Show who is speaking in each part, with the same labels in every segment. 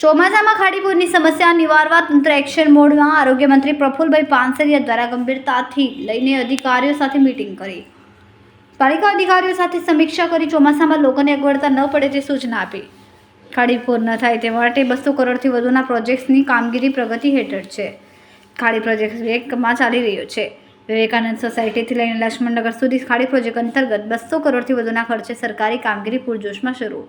Speaker 1: ચોમાસામાં ખાડીપુરની સમસ્યા નિવારવા તંત્ર એક્શન મોડમાં આરોગ્ય મંત્રી પ્રફુલભાઈ પાનસરિયા દ્વારા ગંભીરતાથી લઈને અધિકારીઓ સાથે મીટિંગ કરી પાલિકા અધિકારીઓ સાથે સમીક્ષા કરી ચોમાસામાં લોકોને અગવડતા ન પડે તે સૂચના આપી. ખાડીપુર ન થાય તે માટે 200 કરોડથી વધુના પ્રોજેક્ટ્સની કામગીરી પ્રગતિ હેઠળ છે. ખાડી પ્રોજેક્ટ વેગમાં ચાલી રહ્યો છે. વિવેકાનંદ સોસાયટીથી લઈને લક્ષ્મણનગર સુધી ખાડી પ્રોજેક્ટ અંતર્ગત 200 કરોડથી વધુના ખર્ચે સરકારી કામગીરી પૂરજોશમાં શરૂ.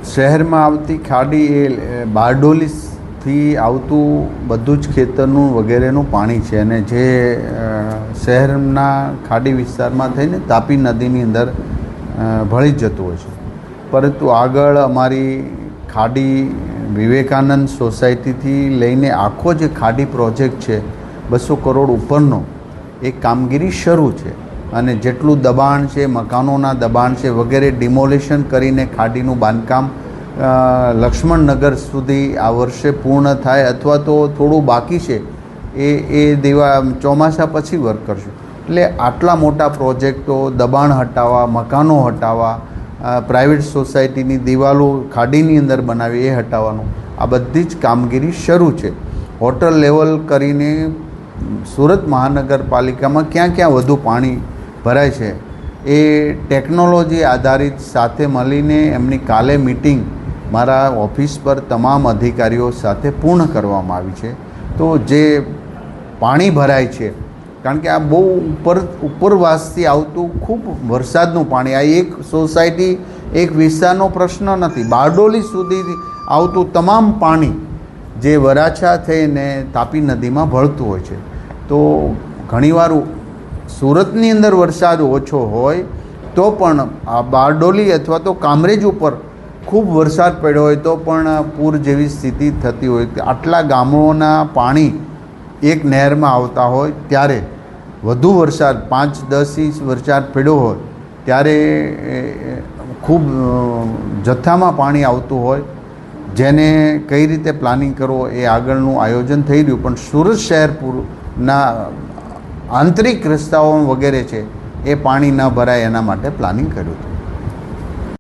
Speaker 2: શહેરમાં આવતી ખાડી એ બારડોલીથી આવતું બધું જ ખેતરનું વગેરેનું પાણી છે અને જે શહેરના ખાડી વિસ્તારમાં થઈને તાપી નદીની અંદર ભળી જતું હોય છે. પરંતુ આગળ અમારી ખાડી વિવેકાનંદ સોસાયટીથી લઈને આખો જે ખાડી પ્રોજેક્ટ છે 200 કરોડ ઉપરનો એ કામગીરી શરૂ છે અને જેટલું દબાણ છે, મકાનોના દબાણ છે વગેરે ડિમોલિશન કરીને ખાડીનું બાંધકામ લક્ષ્મણનગર સુધી આ વર્ષે પૂર્ણ થાય અથવા તો થોડું બાકી છે એ ચોમાસા પછી વર્ક કરશું. એટલે આટલા મોટા પ્રોજેક્ટો, દબાણ હટાવવા, મકાનો હટાવવા, પ્રાઇવેટ સોસાયટીની દિવાલો ખાડીની અંદર બનાવી એ હટાવવાનું આ બધી જ કામગીરી શરૂ છે. હોટલ લેવલ કરીને સુરત મહાનગરપાલિકામાં ક્યાં ક્યાં વધુ પાણી ભરાય છે એ ટેકનોલોજી આધારિત સાથે મળીને એમની કાલે મિટિંગ મારા ઓફિસ પર તમામ અધિકારીઓ સાથે પૂર્ણ કરવામાં આવી છે. તો જે પાણી ભરાય છે કારણ કે આ બહુ ઉપરવાસથી આવતું ખૂબ વરસાદનું પાણી, આ એક સોસાયટી એક વિસ્તારનો પ્રશ્ન નથી, બારડોલી સુધી આવતું તમામ પાણી જે વરાછા થઈને તાપી નદીમાં ભળતું હોય છે. તો ઘણીવાર સુરતની અંદર વરસાદ ઓછો હોય તો પણ આ બારડોલી અથવા તો કામરેજ ઉપર ખૂબ વરસાદ પડ્યો હોય તો પણ પૂર જેવી સ્થિતિ થતી હોય. આટલા ગામોના પાણી એક નહેરમાં આવતા હોય ત્યારે વધુ વરસાદ 5-10 ઇંચ વરસાદ પડ્યો હોય ત્યારે ખૂબ જથ્થામાં પાણી આવતું હોય જેને કઈ રીતે પ્લાનિંગ કરવો એ આગળનું આયોજન થઈ રહ્યું. પણ સુરત શહેર પૂરના આંતરિક રસ્તાઓ વગેરે છે એ પાણી ન ભરાય એના માટે પ્લાનિંગ કર્યું હતું.